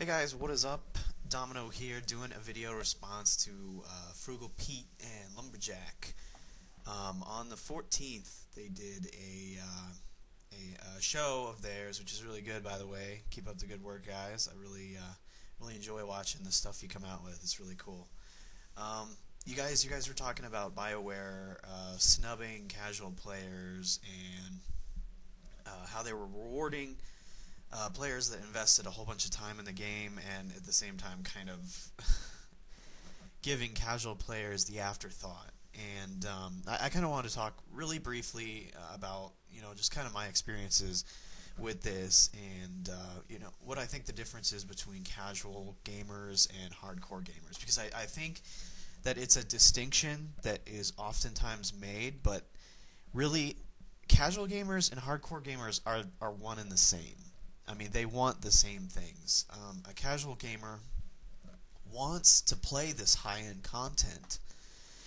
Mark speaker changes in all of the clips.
Speaker 1: Hey guys, what is up? Domino here doing a video response to Frooglepete and Lumberjack. On the 14th, they did a show of theirs, which is really good, by the way. Keep up the good work, guys. I really enjoy watching the stuff you come out with. It's really cool. You guys were talking about BioWare snubbing casual players and how they were rewarding players that invested a whole bunch of time in the game and at the same time kind of giving casual players the afterthought. And I kind of want to talk really briefly about, just kind of my experiences with this and, what I think the difference is between casual gamers and hardcore gamers. Because I think that it's a distinction that is oftentimes made, but really casual gamers and hardcore gamers are one and the same. I mean, they want the same things. A casual gamer wants to play this high-end content.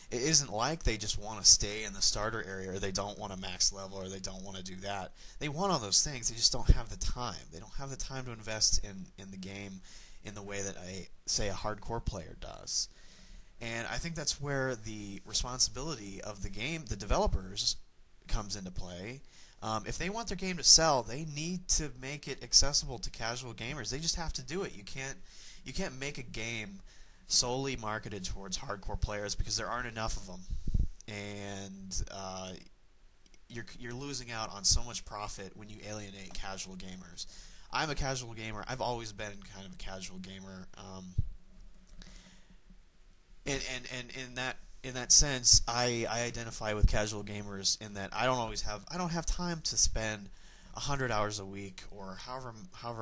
Speaker 1: It isn't like they just want to stay in the starter area, or they don't want to max level, or they don't want to do that. They want all those things. They just don't have the time. They don't have the time to invest in the game in the way that say a hardcore player does. And I think that's where the responsibility of the game, the developers, comes into play. If they want their game to sell, they need to make it accessible to casual gamers. They just have to do it. You can't make a game solely marketed towards hardcore players because there aren't enough of them, and you're losing out on so much profit when you alienate casual gamers. I'm a casual gamer. I've always been kind of a casual gamer, and in that sense, I identify with casual gamers in that I don't have time to spend 100 hours a week or however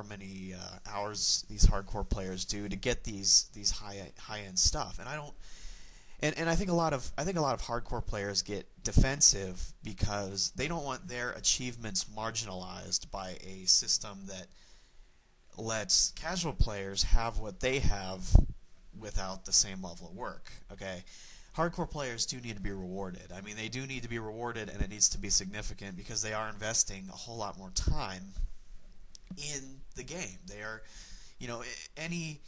Speaker 1: many hours these hardcore players do to get these high end stuff. And I think a lot of hardcore players get defensive because they don't want their achievements marginalized by a system that lets casual players have what they have without the same level of work. Okay. Hardcore players do need to be rewarded. I mean, they do need to be rewarded, and it needs to be significant because they are investing a whole lot more time in the game. They are, any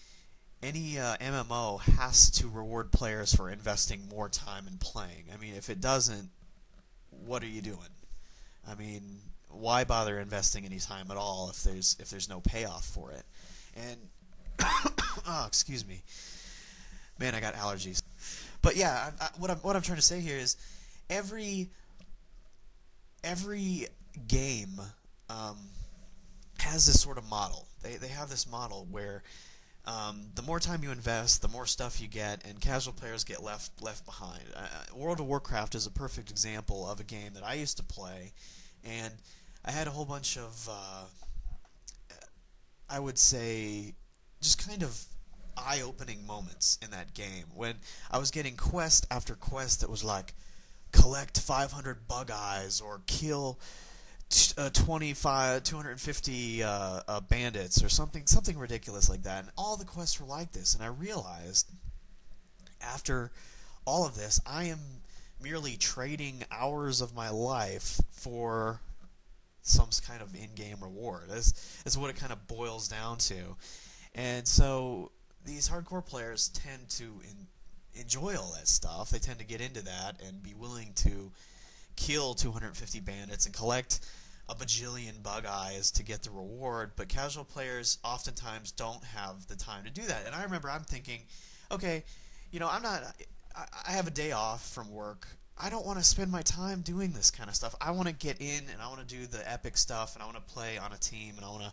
Speaker 1: MMO has to reward players for investing more time in playing. I mean, if it doesn't, what are you doing? I mean, why bother investing any time at all if there's no payoff for it? And oh, excuse me, man, I got allergies. But yeah, what I'm trying to say here is every game has this sort of model. They have this model where the more time you invest, the more stuff you get, and casual players get left behind. World of Warcraft is a perfect example of a game that I used to play, and I had a whole bunch of I would say just kind of eye-opening moments in that game when I was getting quest after quest that was like collect 500 bug eyes or kill 250 bandits or something ridiculous like that, and all the quests were like this. And I realized after all of this, I am merely trading hours of my life for some kind of in-game reward. That's what it kind of boils down to. And so these hardcore players tend to enjoy all that stuff. They tend to get into that and be willing to kill 250 bandits and collect a bajillion bug eyes to get the reward, but casual players oftentimes don't have the time to do that. And I remember I'm thinking, okay, I have a day off from work. I don't want to spend my time doing this kind of stuff. I want to get in and I want to do the epic stuff and I want to play on a team and I want to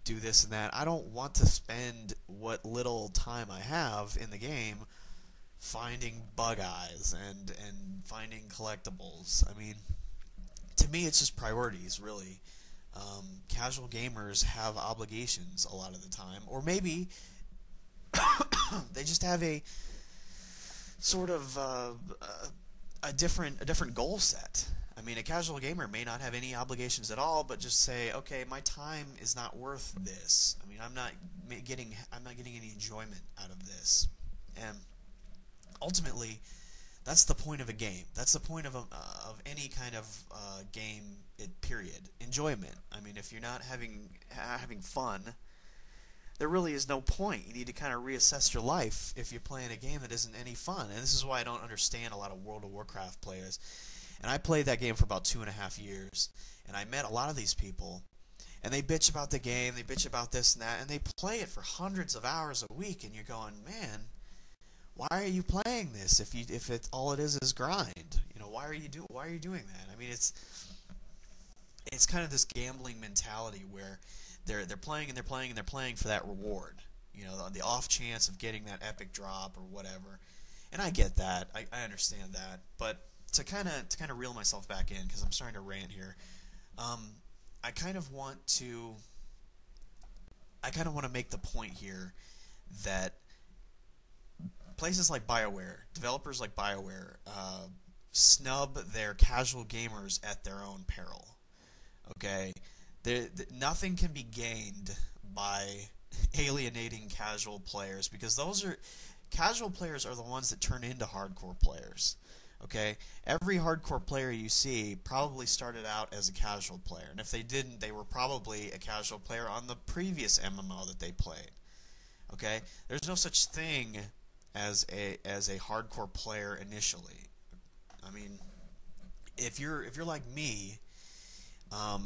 Speaker 1: do this and that. I don't want to spend what little time I have in the game finding bug eyes and finding collectibles. I mean, to me, it's just priorities, really. Casual gamers have obligations a lot of the time, or maybe they just have a sort of a different goal set. I mean, a casual gamer may not have any obligations at all, but just say, okay, my time is not worth this. I mean, I'm not getting any enjoyment out of this. And ultimately, that's the point of a game. That's the point of any kind of game. Period. Enjoyment. I mean, if you're not having fun, there really is no point. You need to kind of reassess your life if you're playing a game that isn't any fun. And this is why I don't understand a lot of World of Warcraft players. And I played that game for about 2.5 years, and I met a lot of these people, and they bitch about the game, they bitch about this and that, and they play it for hundreds of hours a week, and you're going, man, why are you playing this if it all it is grind? You know, why are you doing that? I mean, it's kind of this gambling mentality where they're playing and they're playing and they're playing for that reward. You know, the off chance of getting that epic drop or whatever. And I get that. I understand that. But to kind of reel myself back in, because I'm starting to rant here, I kind of want to make the point here that places like BioWare, developers like BioWare, snub their casual gamers at their own peril. Okay, nothing can be gained by alienating casual players, because casual players are the ones that turn into hardcore players. Okay, every hardcore player you see probably started out as a casual player, and if they didn't, they were probably a casual player on the previous MMO that they played. Okay, there's no such thing as a hardcore player initially. I mean, if you're like me,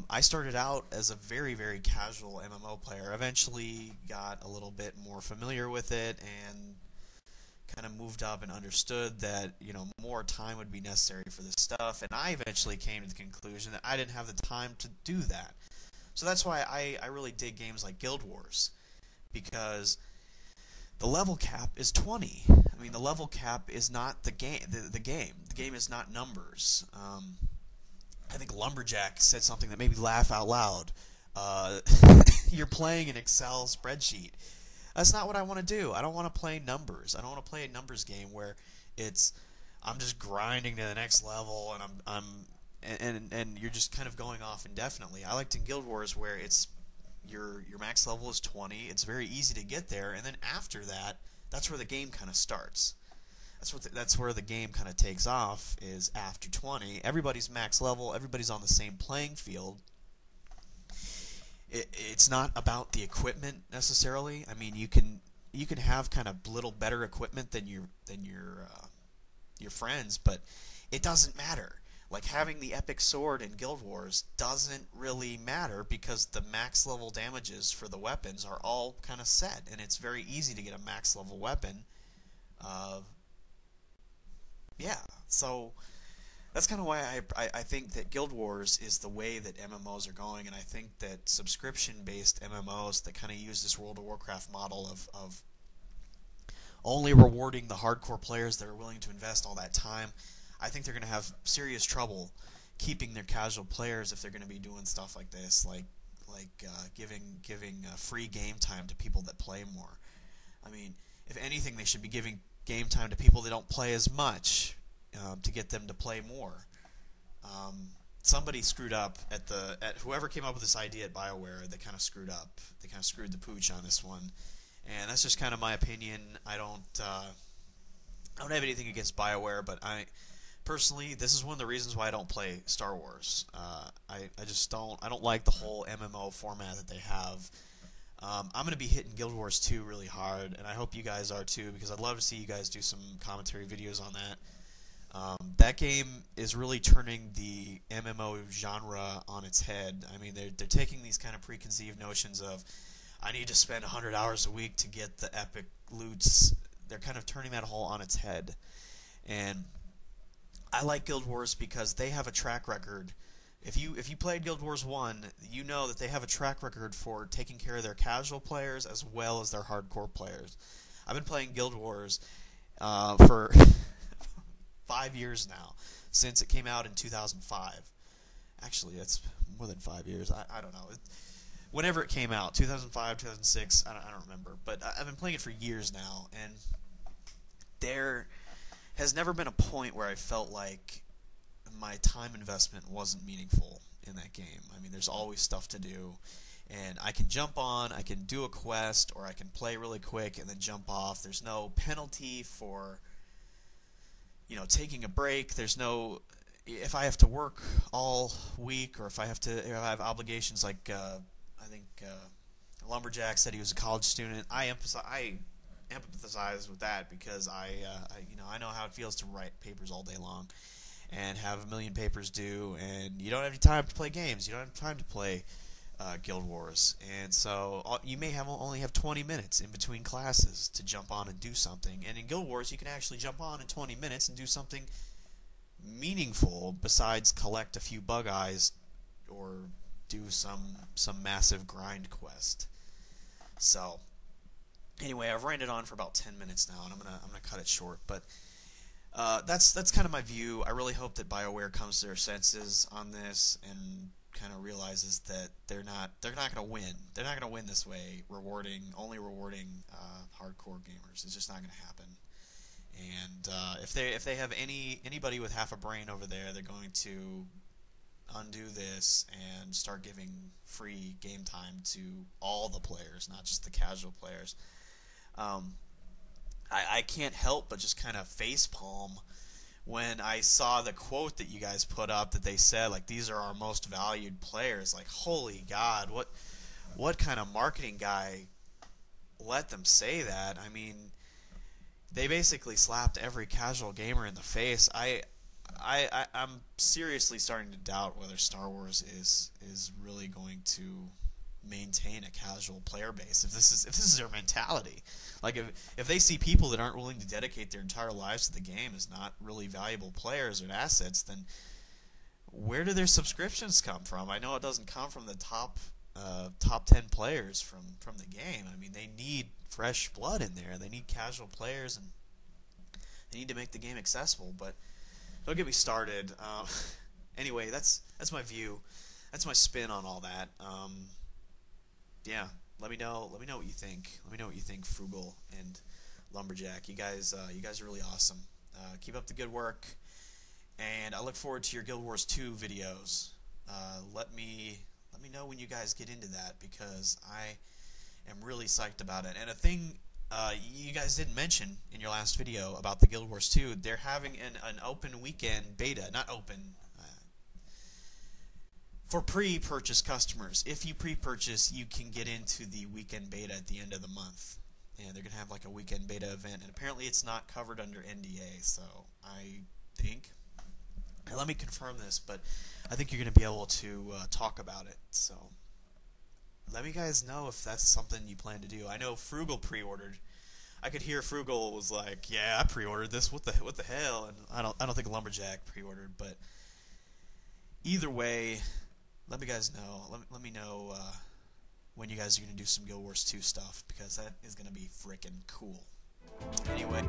Speaker 1: I started out as a very, very casual MMO player. Eventually got a little bit more familiar with it and kind of moved up and understood that, you know, more time would be necessary for this stuff, and I eventually came to the conclusion that I didn't have the time to do that. So that's why I really dig games like Guild Wars, because the level cap is 20. I mean, the level cap is not the game. The game is not numbers. I think Lumberjack said something that made me laugh out loud. You're playing an Excel spreadsheet. That's not what I want to do. I don't want to play numbers. I don't want to play a numbers game where I'm just grinding to the next level and you're just kind of going off indefinitely. I liked in Guild Wars where your max level is 20. It's very easy to get there, and then after that, that's where the game kind of starts. That's where the game kind of takes off, is after 20. Everybody's max level. Everybody's on the same playing field. It's not about the equipment necessarily. I mean, you can have kind of little better equipment than your friends, but it doesn't matter. Like, having the epic sword in Guild Wars doesn't really matter, because the max level damages for the weapons are all kind of set, and it's very easy to get a max level weapon. Yeah, so that's kind of why I think that Guild Wars is the way that MMOs are going, and I think that subscription-based MMOs that kind of use this World of Warcraft model of only rewarding the hardcore players that are willing to invest all that time, I think they're going to have serious trouble keeping their casual players if they're going to be doing stuff like this, like giving free game time to people that play more. I mean, if anything, they should be giving game time to people that don't play as much, to get them to play more. Somebody screwed up at whoever came up with this idea at BioWare. They kind of screwed up. They kind of screwed the pooch on this one, and that's just kind of my opinion. I don't have anything against BioWare, but personally, this is one of the reasons why I don't play Star Wars. I just don't like the whole MMO format that they have. I'm going to be hitting Guild Wars 2 really hard, and I hope you guys are too, because I'd love to see you guys do some commentary videos on that. That game is really turning the MMO genre on its head. I mean, they're taking these kind of preconceived notions of, I need to spend 100 hours a week to get the epic loots. They're kind of turning that whole on its head. And I like Guild Wars because they have a track record. If you played Guild Wars 1, you know that they have a track record for taking care of their casual players as well as their hardcore players. I've been playing Guild Wars for 5 years now, since it came out in 2005. Actually, that's more than 5 years. I don't know. Whenever it came out, 2005, 2006, I don't remember. But I've been playing it for years now, and there has never been a point where I felt like my time investment wasn't meaningful in that game. I mean, there's always stuff to do, and I can jump on, I can do a quest, or I can play really quick and then jump off. There's no penalty for, you know, taking a break. There's no, if I have to work all week, or if I have obligations like I think Lumberjack said he was a college student. I empathize with that because I know how it feels to write papers all day long and have a million papers due, and you don't have any time to play games. You don't have time to play Guild Wars, and so you may only have 20 minutes in between classes to jump on and do something. And in Guild Wars, you can actually jump on in 20 minutes and do something meaningful besides collect a few bug eyes or do some massive grind quest. So anyway, I've ranted on for about 10 minutes now, and I'm gonna cut it short. But that's kind of my view. I really hope that BioWare comes to their senses on this and kind of realizes that they're not gonna win. They're not gonna win this way, only rewarding hardcore gamers. It's just not gonna happen. And if they have anybody with half a brain over there, they're going to undo this and start giving free game time to all the players, not just the casual players. I can't help but just kind of facepalm when I saw the quote that you guys put up that they said, like, these are our most valued players. Like, holy God, what kind of marketing guy let them say that? I mean, they basically slapped every casual gamer in the face. I'm seriously starting to doubt whether Star Wars is really going to maintain a casual player base if this is their mentality. Like, if they see people that aren't willing to dedicate their entire lives to the game as not really valuable players or assets, then where do their subscriptions come from? I know it doesn't come from the top 10 players from the game. I mean, they need fresh blood in there. They need casual players, and they need to make the game accessible. But don't get me started. Anyway, that's my view. That's my spin on all that. Yeah, let me know what you think. Let me know what you think, Froogle and Lumberjack. You guys are really awesome. Keep up the good work, and I look forward to your Guild Wars 2 videos. Let me know when you guys get into that, because I am really psyched about it. And a thing you guys didn't mention in your last video about the Guild Wars 2, they're having an open weekend beta, not open, for pre-purchase customers. If you pre-purchase, you can get into the weekend beta at the end of the month. And they're going to have like a weekend beta event, and apparently it's not covered under NDA, so I think, and let me confirm this, but I think you're going to be able to talk about it. So let me guys know if that's something you plan to do. I know Froogle pre-ordered. I could hear Froogle was like, "Yeah, I pre-ordered this. What the hell?" And I don't think Lumberjack pre-ordered, but either way, let me guys know. Let me know when you guys are gonna do some Guild Wars 2 stuff, because that is gonna be freaking cool. Anyway.